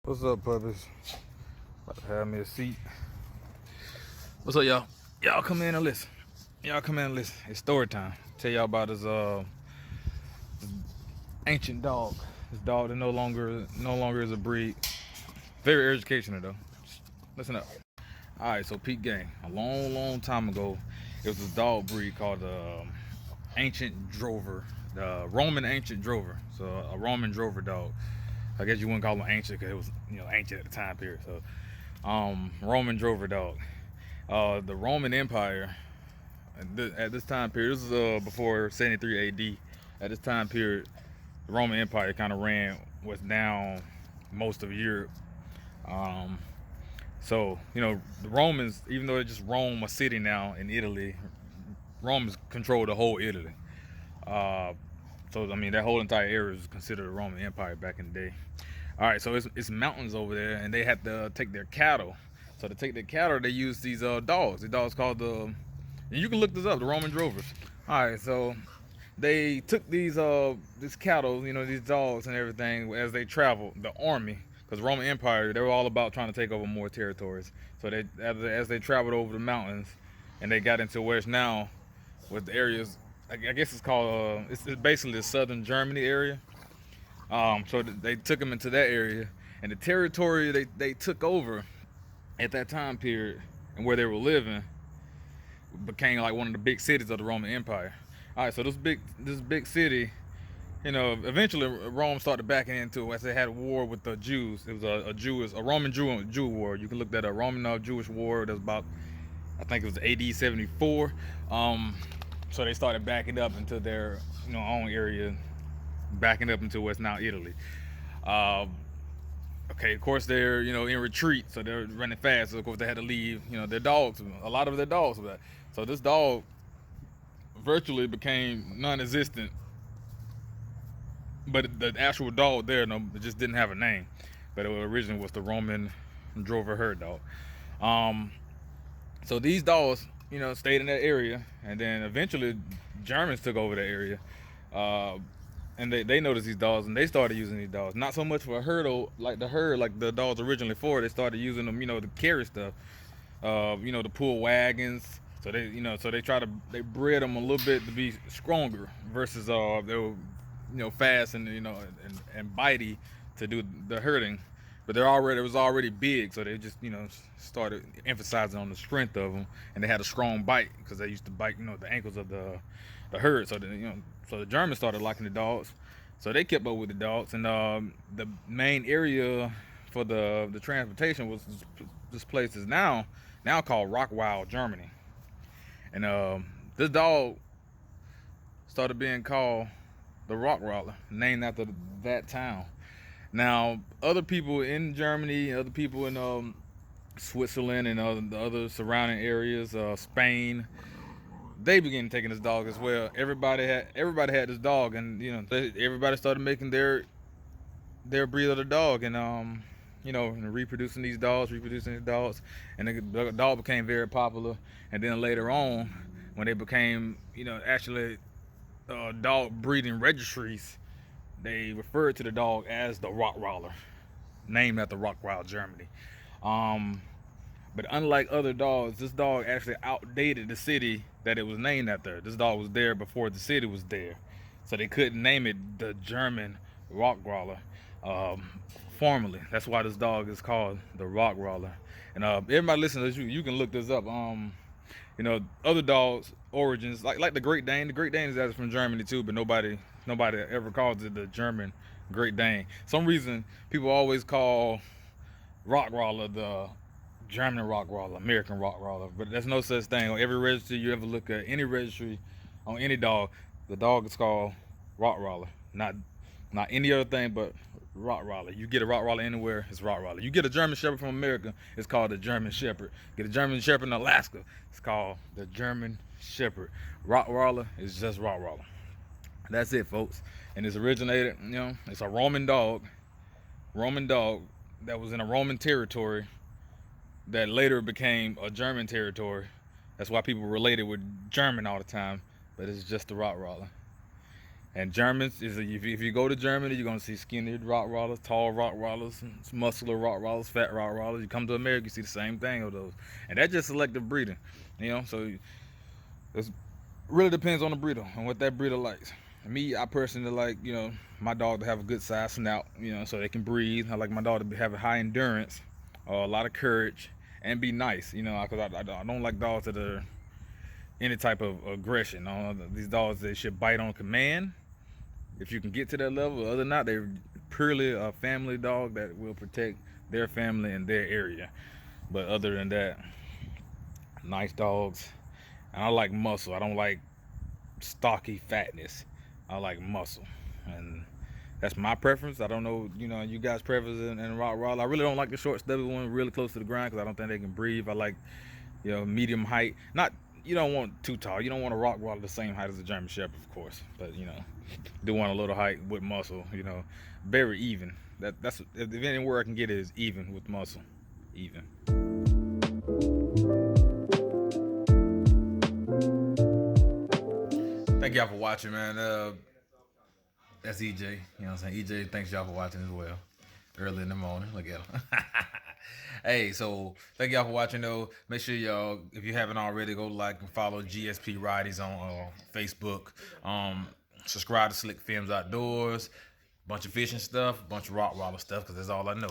What's up, puppies? About to have me a seat. What's up, y'all? Y'all come in and listen. Y'all come in and listen. It's story time. Tell y'all about this ancient dog. This dog that no longer is a breed. Very educational though. Just listen up. All right, so Pete Gang. A long time ago, it was this dog breed called the ancient drover, the Roman ancient drover. So a Roman drover dog. I guess you wouldn't call him ancient because it was ancient at the time period. So Roman drover dog. The Roman Empire at this time period, this is before 73 AD. At this time period, the Roman Empire kind of ran what's now most of Europe. So the Romans, even though it's just Rome, a city now in Italy, Romans controlled the whole Italy. So I mean that whole entire area is considered a Roman Empire back in the day. All right, so it's mountains over there, and they had to take their cattle. So to take their cattle, they used these dogs. The dogs called and you can look this up, the Roman drovers. All right, so they took these this cattle, these dogs and everything as they traveled. The army, because Roman Empire, they were all about trying to take over more territories. So they as they traveled over the mountains, and they got into where it's now, with the areas. I guess it's called it's basically the southern Germany area. So they took them into that area, and the territory they took over at that time period and where they were living became like one of the big cities of the Roman Empire. All right, so this big city, eventually Rome started backing into it as they had a war with the Jews. It was a Roman Jew war. You can look that up. Roman Jewish war. That was about, I think it was AD 74. So they started backing up into their own area, backing up into what's now Italy. Okay, of course they're in retreat, so they're running fast. So of course they had to leave their dogs. A lot of their dogs were that. So this dog virtually became non-existent. But the actual dog there, it just didn't have a name. But it originally was the Roman drover herd dog. So these dogs, stayed in that area, and then eventually Germans took over that area. And they noticed these dogs, and they started using these dogs. Not so much for a herd, like the dogs originally for. They started using them, to carry stuff, to pull wagons. So they bred them a little bit to be stronger versus they were, fast and and bitey to do the herding. But it was already big, so they just started emphasizing on the strength of them, and they had a strong bite because they used to bite the ankles of the herd. So so the Germans started liking the dogs, so they kept up with the dogs. And the main area for the transportation was this place is now called Rottweiler, Germany. And this dog started being called the Rottweiler, named after that town. Now, other people in Germany, other people in Switzerland and the other surrounding areas, Spain, they began taking this dog as well. Everybody had this dog, and everybody started making their breed of the dog, and reproducing these dogs, and the dog became very popular. And then later on, when they became actually dog breeding registries, they referred to the dog as the Rottweiler, named after Rottweiler, Germany. But unlike other dogs, this dog actually outdated the city that it was named after. This dog was there before the city was there, so they couldn't name it the German Rottweiler formally. That's why this dog is called the Rottweiler. And everybody listening to this, you can look this up. Other dogs' origins, like the Great Dane. The Great Dane is actually from Germany too, but nobody ever calls it the German Great Dane. Some reason people always call Rottweiler the German Rottweiler, American Rottweiler, but there's no such thing. On every registry you ever look at, any registry on any dog, the dog is called Rottweiler, not any other thing but Rottweiler. You get a Rottweiler anywhere, it's Rottweiler. You get a German Shepherd from America, it's called the German Shepherd. Get a German Shepherd in Alaska, it's called the German Shepherd. Rottweiler is just Rottweiler. That's it, folks. And it's originated, it's a Roman dog that was in a Roman territory that later became a German territory. That's why people relate it with German all the time, but it's just the Rottweiler. And Germans is if you go to Germany, you're gonna see skinny Rottweilers, tall Rottweilers, muscular Rottweilers, fat Rottweilers. You come to America, you see the same thing of those, and that's just selective breeding, you know. So it really depends on the breeder and what that breeder likes. Me, I personally like, you know, my dog to have a good size snout, you know, so they can breathe. I like my dog to have a high endurance, a lot of courage, and be nice, you know, because I don't like dogs that are any type of aggression. These dogs, they should bite on command. If you can get to that level, other than that, they're purely a family dog that will protect their family and their area. But other than that, nice dogs. And I like muscle. I don't like stocky fatness. I like muscle, and that's my preference. I don't know, you know, you guys' preference in Rottweiler. I really don't like the short, stubby one, really close to the ground, because I don't think they can breathe. I like, you know, medium height. Not, you don't want too tall. You don't want a Rottweiler the same height as a German Shepherd, of course, but you know, do want a little height with muscle. You know, very even. That's if any word I can get it is even with muscle, even. Thank y'all for watching, man. That's EJ. You know what I'm saying? EJ, thanks y'all for watching as well. Early in the morning. Look at him. Hey, so thank y'all for watching though. Make sure y'all, if you haven't already, go like and follow GSP Righties on Facebook. Subscribe to Slickfilmz Outdoors. Bunch of fishing stuff, bunch of Rottweiler stuff, because that's all I know.